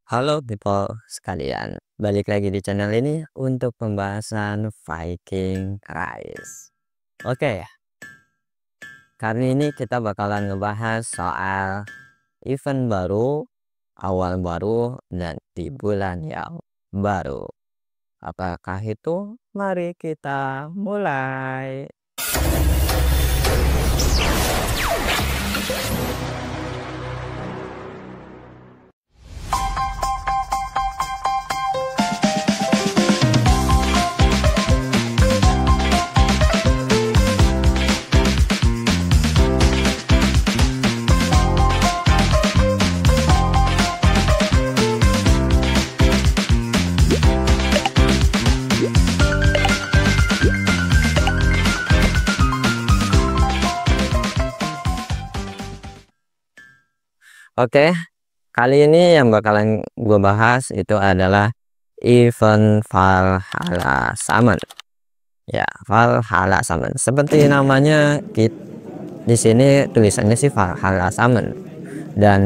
Halo people sekalian, balik lagi di channel ini untuk pembahasan Viking Rise. Oke, kali ini kita bakalan ngebahas soal event baru, awal baru, dan di bulan yang baru. Apakah itu? Mari kita mulai. Oke, kali ini yang bakalan gue bahas itu adalah event Valhalla Summon. Ya, Valhalla Summon. Seperti namanya, di sini tulisannya sih Valhalla Summon. Dan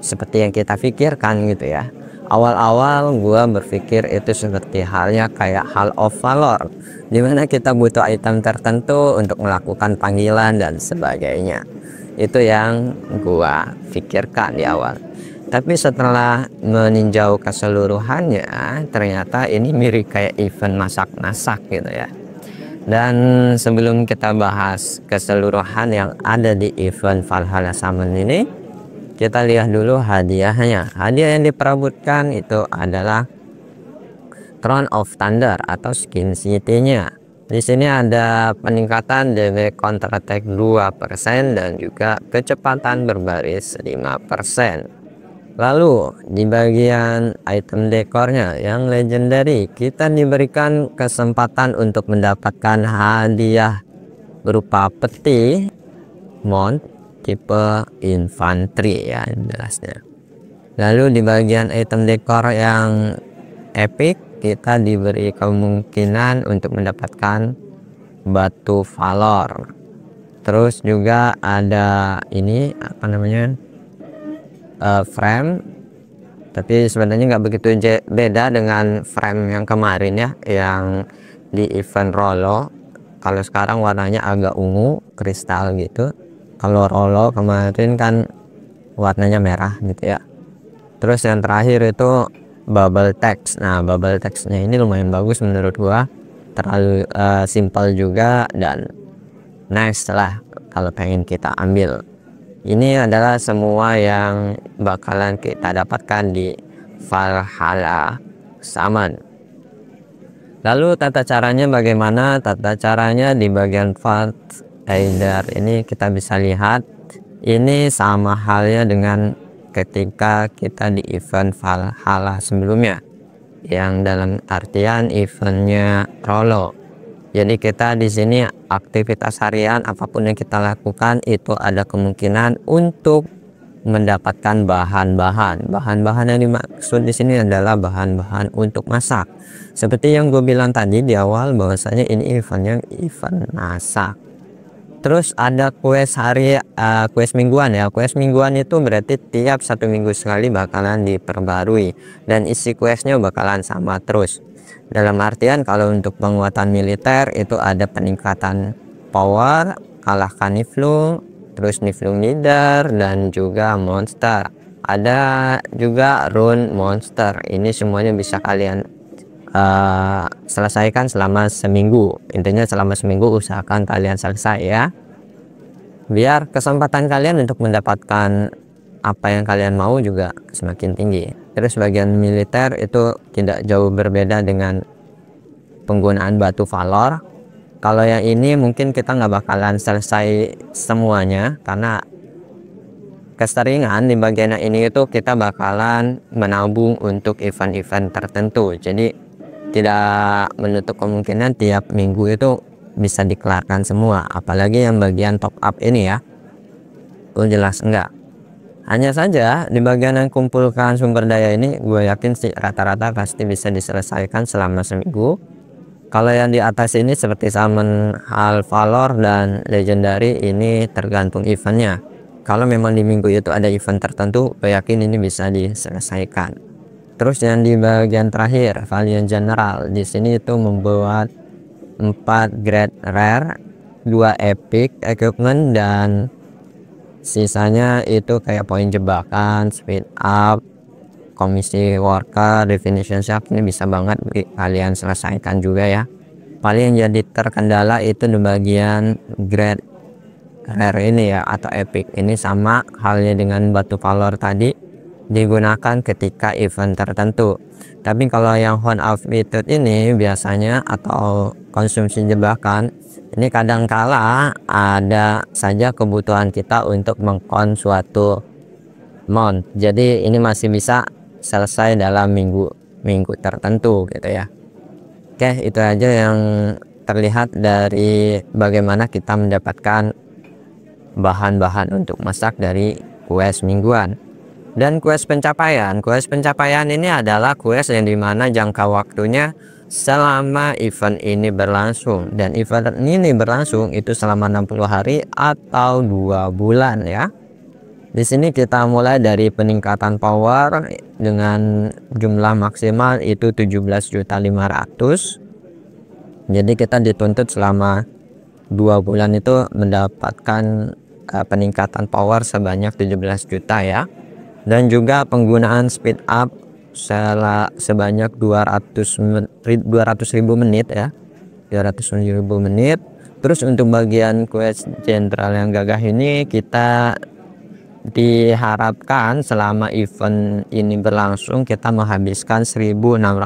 seperti yang kita pikirkan gitu ya. Awal-awal gua berpikir itu seperti halnya kayak Hall of Valor, dimana kita butuh item tertentu untuk melakukan panggilan dan sebagainya. Itu yang gua pikirkan di awal. Tapi setelah meninjau keseluruhannya, ternyata ini mirip kayak event masak-masak gitu ya. Dan sebelum kita bahas keseluruhan yang ada di event Valhalla Summon ini, kita lihat dulu hadiahnya. Hadiah yang diperebutkan itu adalah Throne of Thunder atau skin city-nya. Di sini ada peningkatan DB counter attack 2% dan juga kecepatan berbaris 5%. Lalu di bagian item dekornya yang legendary, kita diberikan kesempatan untuk mendapatkan hadiah berupa peti mount tipe infantry ya jelasnya. Lalu di bagian item dekor yang epic, kita diberi kemungkinan untuk mendapatkan batu valor. Terus juga ada ini apa namanya, frame, tapi sebenarnya nggak begitu beda dengan frame yang kemarin ya, yang di event Rolo. Kalau sekarang warnanya agak ungu kristal gitu, kalau Rolo kemarin kan warnanya merah gitu ya. Terus yang terakhir itu bubble text. Nah, bubble textnya ini lumayan bagus menurut gua, terlalu simple juga dan nice lah kalau pengen kita ambil. Ini adalah semua yang bakalan kita dapatkan di Valhalla Summon. Lalu tata caranya bagaimana? Tata caranya di bagian Vault Either ini kita bisa lihat, ini sama halnya dengan ketika kita di event Valhalla sebelumnya, yang dalam artian eventnya Rolo. Jadi kita di sini aktivitas harian apapun yang kita lakukan itu ada kemungkinan untuk mendapatkan bahan-bahan. Bahan-bahan yang dimaksud di sini adalah bahan-bahan untuk masak. Seperti yang gue bilang tadi di awal, bahwasanya ini eventnya event masak. Terus ada quest quest mingguan ya. Quest mingguan itu berarti tiap 1 minggu sekali bakalan diperbarui dan isi questnya bakalan sama terus. Dalam artian kalau untuk penguatan militer itu ada peningkatan power, kalahkan Niflung, terus Niflung leader dan juga monster. Ada juga rune monster. Ini semuanya bisa kalian selesaikan selama seminggu. Intinya selama seminggu usahakan kalian selesai ya, biar kesempatan kalian untuk mendapatkan apa yang kalian mau juga semakin tinggi. Terus bagian militer itu tidak jauh berbeda dengan penggunaan batu valor. Kalau yang ini mungkin kita nggak bakalan selesai semuanya karena keseringan di bagian ini itu kita bakalan menabung untuk event-event tertentu. Jadi tidak menutup kemungkinan tiap minggu itu bisa dikelarkan semua, apalagi yang bagian top up ini ya. Oh jelas enggak. Hanya saja di bagian yang kumpulkan sumber daya ini, gue yakin sih rata-rata pasti bisa diselesaikan selama seminggu. Kalau yang di atas ini seperti summon hal valor dan legendary, ini tergantung eventnya. Kalau memang di minggu itu ada event tertentu, gue yakin ini bisa diselesaikan. Terus yang di bagian terakhir value general, di sini itu membuat 4 grade rare, 2 epic equipment, dan sisanya itu kayak poin jebakan, speed up, komisi worker, definition shark. Ini bisa banget kalian selesaikan juga ya. Paling yang jadi terkendala itu di bagian grade rare ini ya, atau epic ini. Sama halnya dengan batu valor tadi, digunakan ketika event tertentu. Tapi kalau yang Horn of Beetle ini biasanya, atau konsumsi jebakan, ini kadang kala ada saja kebutuhan kita untuk mengkon suatu mount. Jadi ini masih bisa selesai dalam minggu tertentu gitu ya. Oke, itu aja yang terlihat dari bagaimana kita mendapatkan bahan-bahan untuk masak dari quest mingguan. Dan quest pencapaian ini adalah quest yang dimana jangka waktunya selama event ini berlangsung, dan event ini berlangsung itu selama 60 hari atau 2 bulan ya. Di sini kita mulai dari peningkatan power dengan jumlah maksimal itu 17.500.000. Jadi kita dituntut selama 2 bulan itu mendapatkan peningkatan power sebanyak 17 juta ya. Dan juga penggunaan speed up sebanyak 200.000 menit ya, 200.000 menit. Terus untuk bagian quest jenderal yang gagah ini, kita diharapkan selama event ini berlangsung kita menghabiskan 1650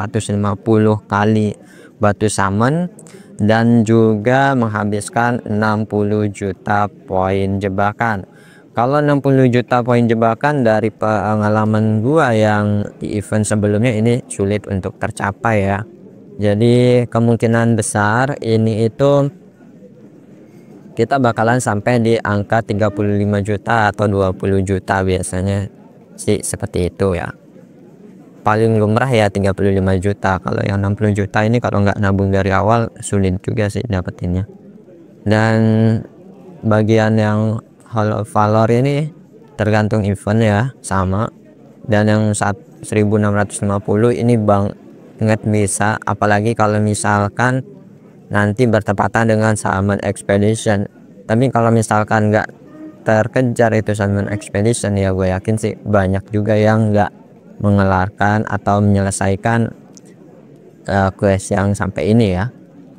kali batu summon, dan juga menghabiskan 60 juta poin jebakan. Kalau 60 juta poin jebakan, dari pengalaman gua yang di event sebelumnya, ini sulit untuk tercapai ya. Jadi kemungkinan besar ini itu kita bakalan sampai di angka 35 juta atau 20 juta biasanya sih, seperti itu ya. Paling lumrah ya 35 juta. Kalau yang 60 juta ini kalau nggak nabung dari awal sulit juga sih dapetinnya. Dan bagian yang Hall of Valor ini tergantung event ya, sama. Dan yang 1650 ini banget bisa, apalagi kalau misalkan nanti bertepatan dengan Salmon Expedition. Tapi kalau misalkan nggak terkejar itu Salmon Expedition ya, gue yakin sih banyak juga yang nggak mengelarkan atau menyelesaikan quest yang sampai ini ya.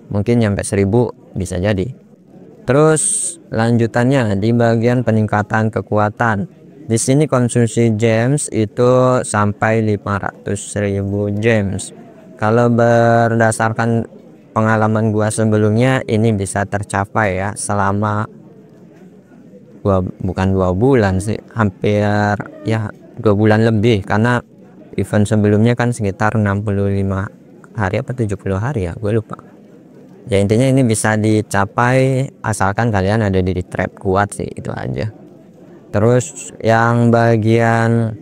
Mungkin sampai 1000 bisa jadi. Terus lanjutannya di bagian peningkatan kekuatan, di sini konsumsi gems itu sampai 500.000 gems. Kalau berdasarkan pengalaman gua sebelumnya, ini bisa tercapai ya selama bukan 2 bulan sih, hampir ya 2 bulan lebih, karena event sebelumnya kan sekitar 65 hari apa 70 hari ya, gue lupa. Ya intinya ini bisa dicapai asalkan kalian ada di trap kuat sih, itu aja. Terus yang bagian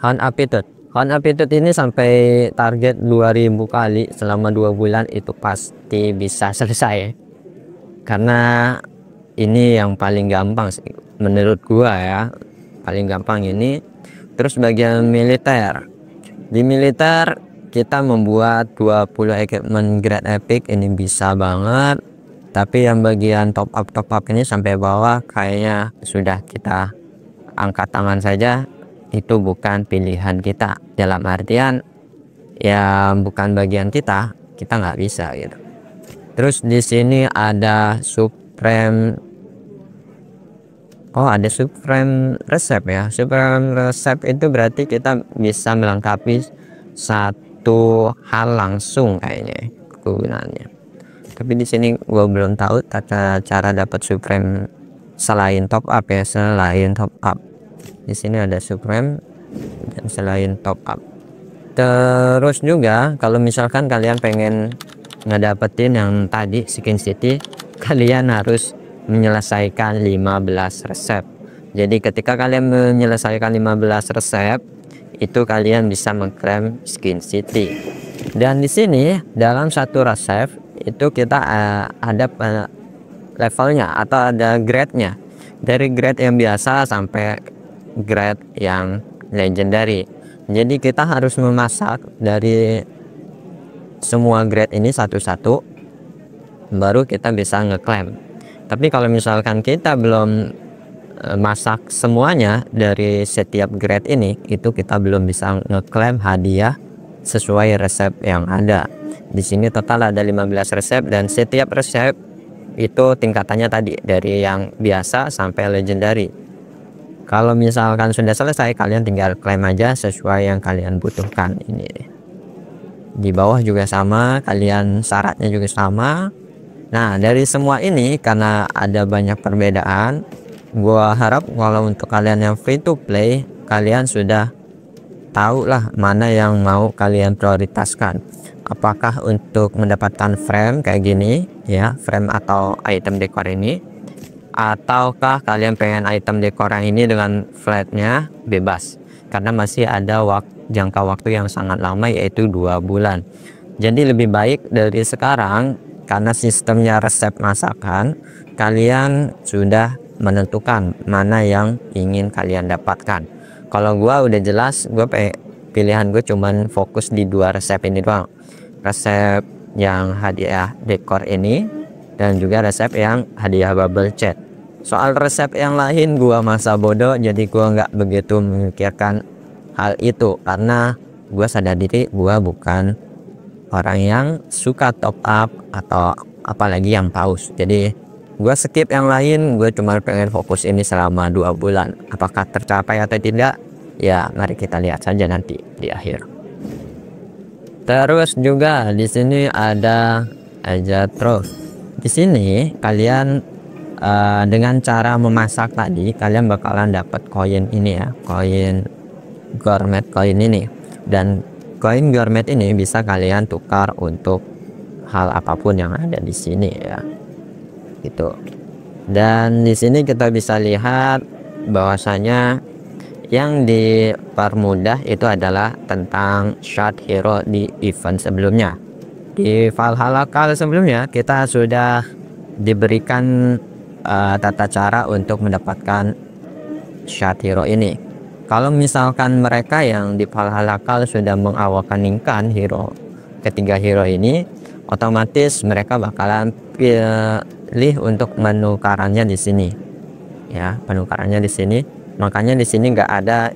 Hunt Aptitude ini sampai target 2000 kali selama 2 bulan itu pasti bisa selesai, karena ini yang paling gampang sih menurut gua ya, paling gampang ini. Terus bagian militer, di militer kita membuat 20 equipment grade epic, ini bisa banget. Tapi yang bagian top up ini sampai bawah kayaknya sudah kita angkat tangan saja, itu bukan pilihan kita, dalam artian ya bukan bagian kita nggak bisa gitu. Terus di sini ada Supreme, ada Supreme Resep ya. Supreme Resep itu berarti kita bisa melengkapi satu hal langsung kayaknya kegunaannya. Tapi di sini gua belum tahu tata cara dapat Supreme selain top up ya, selain top up. Di sini ada Supreme dan selain top up. Terus juga kalau misalkan kalian pengen ngedapetin yang tadi Skin City, kalian harus menyelesaikan 15 resep. Jadi ketika kalian menyelesaikan 15 resep, itu kalian bisa mengklaim Skin City. Dan di sini dalam satu resep itu kita ada levelnya atau ada grade-nya, dari grade yang biasa sampai grade yang legendary. Jadi kita harus memasak dari semua grade ini satu-satu, baru kita bisa ngeklaim. Tapi kalau misalkan kita belum masak semuanya dari setiap grade ini, itu kita belum bisa ngeklaim hadiah sesuai resep yang ada. Di sini total ada 15 resep, dan setiap resep itu tingkatannya tadi dari yang biasa sampai legendary. Kalau misalkan sudah selesai, kalian tinggal klaim aja sesuai yang kalian butuhkan. Ini di bawah juga sama, kalian syaratnya juga sama. Nah, dari semua ini karena ada banyak perbedaan, gua harap kalau untuk kalian yang free to play, kalian sudah tahu lah mana yang mau kalian prioritaskan. Apakah untuk mendapatkan frame kayak gini ya, frame atau item dekor ini, ataukah kalian pengen item dekor yang ini dengan flatnya bebas, karena masih ada jangka waktu yang sangat lama, yaitu 2 bulan. Jadi lebih baik dari sekarang, karena sistemnya resep masakan, kalian sudah menentukan mana yang ingin kalian dapatkan. Kalau gua udah jelas, pilihan gue cuman fokus di 2 resep ini doang, resep yang hadiah dekor ini dan juga resep yang hadiah bubble chat. Soal resep yang lain gua masa bodoh, jadi gua nggak begitu memikirkan hal itu, karena gua sadar diri gua bukan orang yang suka top up atau apalagi yang paus. Jadi gua skip yang lain, gue cuma pengen fokus ini selama 2 bulan. Apakah tercapai atau tidak, ya mari kita lihat saja nanti di akhir. Terus juga di sini ada aja terus. Di sini kalian dengan cara memasak tadi, kalian bakalan dapat koin ini ya, koin gourmet koin ini. Dan koin gourmet ini bisa kalian tukar untuk hal apapun yang ada di sini ya, gitu. Dan di sini kita bisa lihat bahwasanya yang dipermudah itu adalah tentang shard hero di event sebelumnya. Di Valhalla kali sebelumnya kita sudah diberikan tata cara untuk mendapatkan shard hero ini. Kalau misalkan mereka yang di Valhalla kali sudah mengawakeningkan ketiga hero ini, otomatis mereka bakalan pilih untuk menukarannya di sini ya, penukarannya di sini. Makanya di sini nggak ada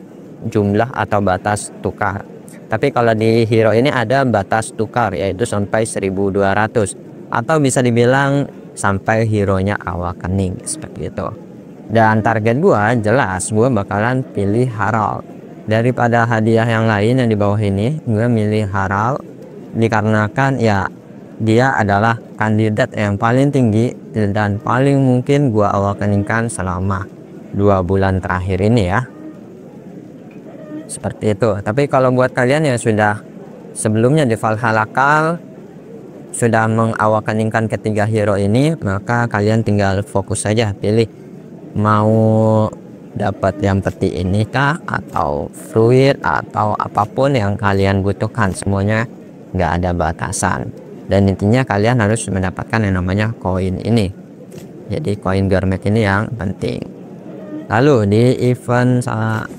jumlah atau batas tukar. Tapi kalau di hero ini ada batas tukar, yaitu sampai 1200, atau bisa dibilang sampai hero nya awakening seperti itu. Dan target gua jelas, gua bakalan pilih Harald daripada hadiah yang lain yang di bawah ini. Gua milih Harald dikarenakan ya dia adalah kandidat yang paling tinggi dan paling mungkin gua awakeningkan selama 2 bulan terakhir ini ya, seperti itu. Tapi kalau buat kalian yang sudah sebelumnya di Valhalla Kal sudah mengawakeningkan ketiga hero ini, maka kalian tinggal fokus saja pilih mau dapat yang peti ini kah, atau fruit, atau apapun yang kalian butuhkan. Semuanya nggak ada batasan, dan intinya kalian harus mendapatkan yang namanya koin ini. Jadi koin gourmet ini yang penting. Lalu di event selanjutnya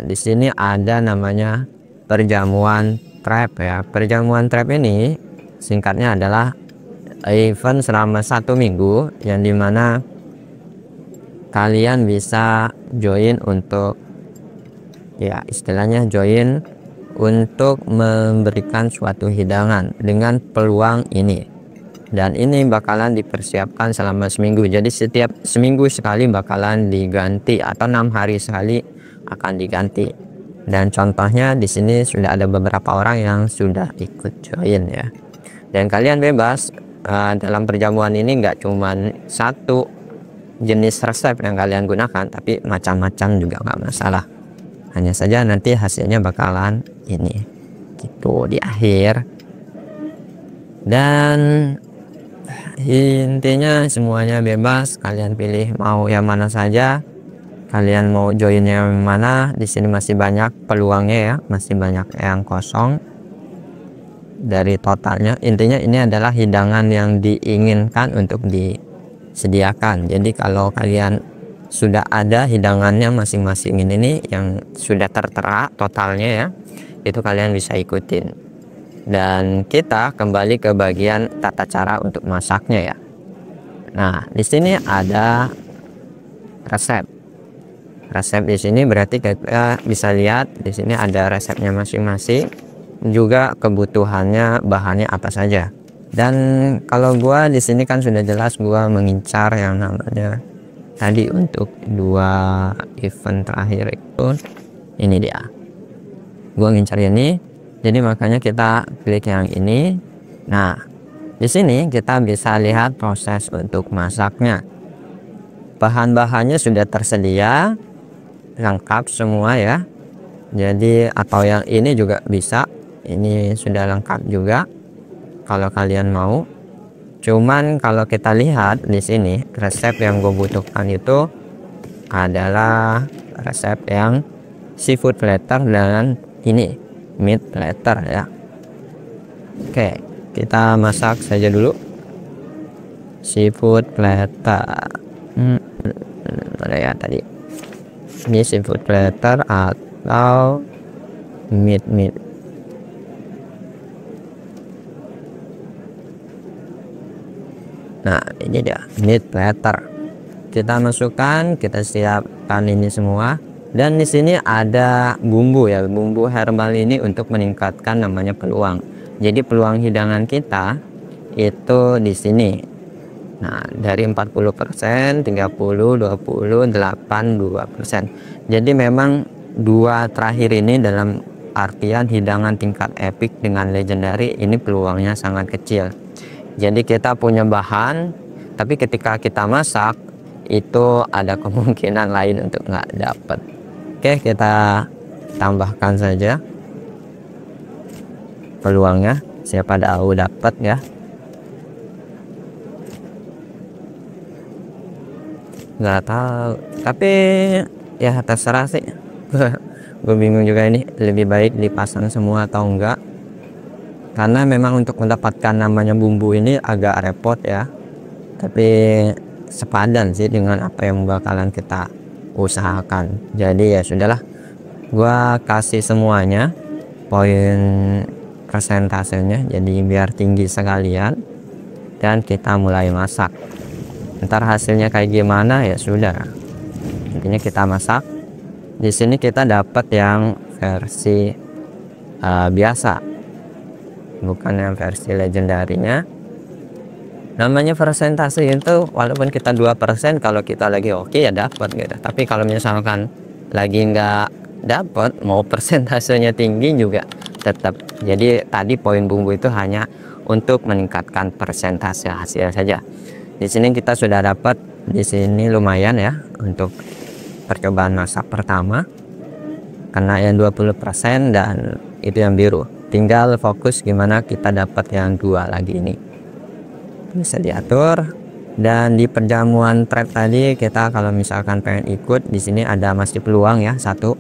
di sini ada namanya perjamuan trap ya. Perjamuan trap ini singkatnya adalah event selama 1 minggu, yang dimana kalian bisa join untuk ya istilahnya join untuk memberikan suatu hidangan dengan peluang ini. Dan ini bakalan dipersiapkan selama seminggu. Jadi setiap seminggu sekali bakalan diganti, atau 6 hari sekali akan diganti. Dan contohnya di sini sudah ada beberapa orang yang sudah ikut join ya. Dan kalian bebas dalam perjamuan ini nggak cuman satu jenis resep yang kalian gunakan, tapi macam-macam juga nggak masalah. Hanya saja nanti hasilnya bakalan ini gitu di akhir. Dan intinya semuanya bebas, kalian pilih mau yang mana saja, kalian mau join yang mana. Di sini masih banyak peluangnya ya, masih banyak yang kosong dari totalnya. Intinya ini adalah hidangan yang diinginkan untuk disediakan. Jadi kalau kalian sudah ada hidangannya masing-masing ini nih yang sudah tertera totalnya ya, itu kalian bisa ikutin. Dan kita kembali ke bagian tata cara untuk masaknya ya. Nah, di sini ada resep. Resep di sini berarti kita bisa lihat di sini ada resepnya masing-masing, juga kebutuhannya bahannya apa saja. Dan kalau gua di sini kan sudah jelas gua mengincar yang namanya tadi untuk 2 event terakhir itu ini dia. Gua ngincar ini, jadi makanya kita klik yang ini. Nah, di sini kita bisa lihat proses untuk masaknya. Bahan-bahannya sudah tersedia lengkap semua ya. Jadi atau yang ini juga bisa, ini sudah lengkap juga kalau kalian mau. Cuman kalau kita lihat di sini resep yang gue butuhkan itu adalah resep yang seafood platter dan ini meat platter ya. Oke, kita masak saja dulu seafood platter. Mana ya tadi, ini seafood platter atau meat. Nah, ini dia meat platter. Kita masukkan, kita siapkan ini semua. Dan di sini ada bumbu ya, bumbu herbal ini untuk meningkatkan namanya peluang. Jadi peluang hidangan kita itu di sini. Nah, dari 40%, 30, 20, 8, 2%. Jadi memang dua terakhir ini dalam artian hidangan tingkat epic dengan legendary ini peluangnya sangat kecil. Jadi kita punya bahan, tapi ketika kita masak itu ada kemungkinan lain untuk nggak dapat. Oke, kita tambahkan saja peluangnya, siapa tahu dapat ya. Nggak tahu, tapi ya terserah sih. Gue bingung juga ini lebih baik dipasang semua atau enggak, karena memang untuk mendapatkan namanya bumbu ini agak repot ya, tapi sepadan sih dengan apa yang bakalan kita usahakan. Jadi ya sudahlah, gua kasih semuanya poin persentasenya jadi biar tinggi sekalian, dan kita mulai masak. Ntar hasilnya kayak gimana ya sudah, intinya kita masak. Di sini kita dapat yang versi biasa, bukan yang versi legendarinya. Namanya persentase itu walaupun kita 2%, kalau kita lagi oke ya dapat gitu. Tapi kalau misalkan lagi nggak dapat, mau persentasenya tinggi juga tetap. Jadi tadi poin bumbu itu hanya untuk meningkatkan persentase hasil saja. Di sini kita sudah dapat, di sini lumayan ya untuk percobaan masak pertama, karena yang 20% dan itu yang biru. Tinggal fokus gimana kita dapat yang dua lagi ini, bisa diatur. Dan di perjamuan trap tadi kita kalau misalkan pengen ikut, di sini ada masih peluang ya satu,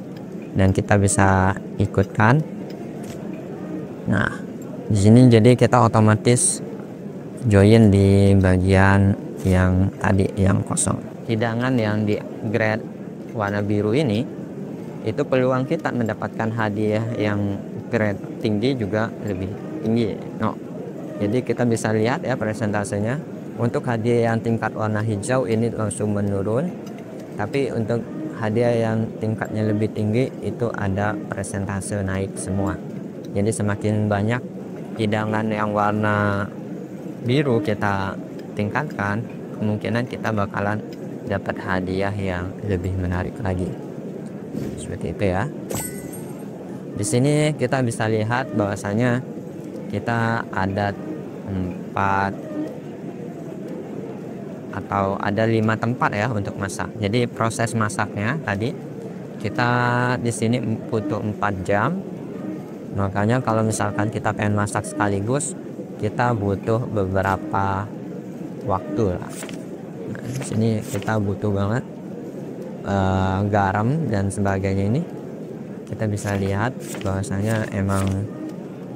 dan kita bisa ikutkan. Nah, di sini jadi kita otomatis join di bagian yang tadi yang kosong. Hidangan yang di grade warna biru ini itu peluang kita mendapatkan hadiah yang grade tinggi juga lebih tinggi. No, jadi kita bisa lihat ya persentasenya. Untuk hadiah yang tingkat warna hijau ini langsung menurun, tapi untuk hadiah yang tingkatnya lebih tinggi itu ada persentase naik semua. Jadi semakin banyak hidangan yang warna biru kita tingkatkan, kemungkinan kita bakalan dapat hadiah yang lebih menarik lagi. Seperti itu ya. Di sini kita bisa lihat bahwasanya kita ada 4 atau ada 5 tempat ya untuk masak. Jadi proses masaknya tadi kita di sini butuh 4 jam. Makanya kalau misalkan kita pengen masak sekaligus, kita butuh beberapa waktu lah. Nah, di sini kita butuh banget garam dan sebagainya. Ini kita bisa lihat bahwasanya emang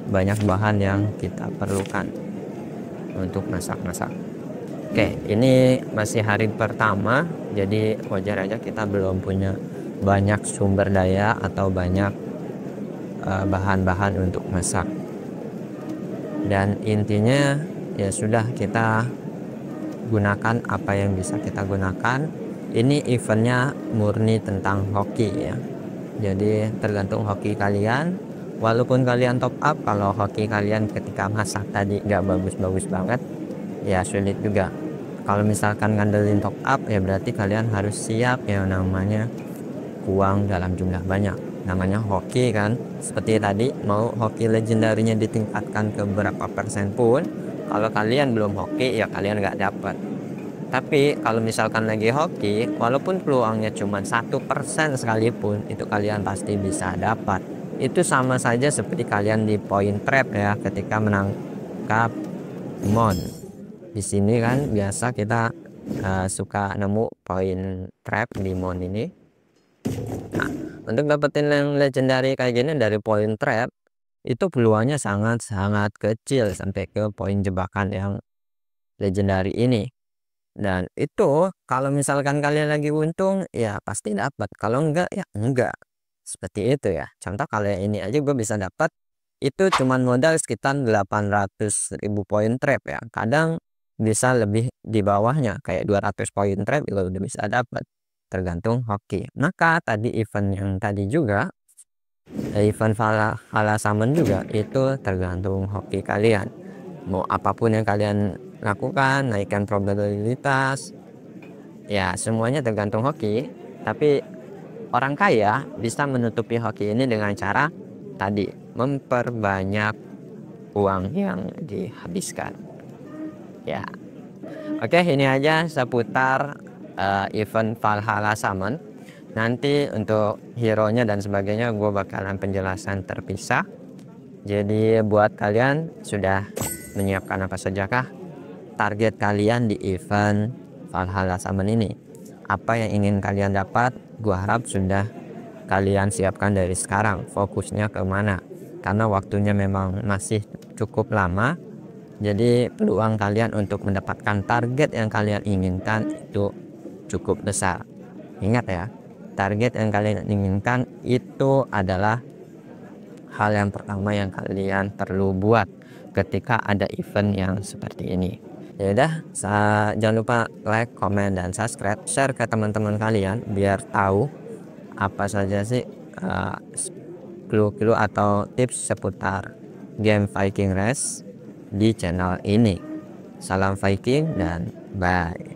banyak bahan yang kita perlukan untuk masak-masak. Oke, ini masih hari pertama, jadi wajar aja kita belum punya banyak sumber daya atau banyak bahan-bahan untuk masak. Dan intinya ya sudah, kita gunakan apa yang bisa kita gunakan. Ini eventnya murni tentang hoki ya, jadi tergantung hoki kalian. Walaupun kalian top up, kalau hoki kalian ketika masak tadi nggak bagus-bagus banget, ya sulit juga. Kalau misalkan ngandelin top up, ya berarti kalian harus siap yang namanya uang dalam jumlah banyak. Namanya hoki kan, seperti tadi, mau hoki legendarinya ditingkatkan ke berapa persen pun, kalau kalian belum hoki ya kalian nggak dapat. Tapi kalau misalkan lagi hoki, walaupun peluangnya cuma 1% sekalipun, itu kalian pasti bisa dapat. Itu sama saja seperti kalian di point trap ya, ketika menangkap mon. Di sini kan biasa kita suka nemu point trap di mon ini. Nah, untuk dapetin yang legendary kayak gini dari point trap, itu peluangnya sangat-sangat kecil sampai ke poin jebakan yang legendary ini. Dan itu kalau misalkan kalian lagi untung ya pasti dapat, kalau enggak ya enggak, seperti itu ya. Contoh kalian ini aja gue bisa dapat, itu cuman modal sekitar 800.000 poin trap ya, kadang bisa lebih di bawahnya, kayak 200 poin trap juga udah bisa dapat, tergantung hoki. Maka tadi event yang tadi juga, event Valhalla Summon juga, itu tergantung hoki kalian. Mau apapun yang kalian lakukan, naikkan probabilitas, ya semuanya tergantung hoki. Tapi orang kaya bisa menutupi hoki ini dengan cara tadi, memperbanyak uang yang dihabiskan ya. Oke, ini aja seputar event Valhalla Summon. Nanti untuk hero nya dan sebagainya gue bakalan penjelasan terpisah. Jadi buat kalian, sudah menyiapkan apa sajakah target kalian di event Valhalla Summon ini? Apa yang ingin kalian dapat? Gua harap sudah kalian siapkan dari sekarang. Fokusnya kemana? Karena waktunya memang masih cukup lama, jadi peluang kalian untuk mendapatkan target yang kalian inginkan itu cukup besar. Ingat ya, target yang kalian inginkan itu adalah hal yang pertama yang kalian perlu buat ketika ada event yang seperti ini. Ya udah, jangan lupa like, comment, dan subscribe, share ke teman-teman kalian biar tahu apa saja sih clue-clue atau tips seputar game Viking Race di channel ini. Salam Viking dan bye.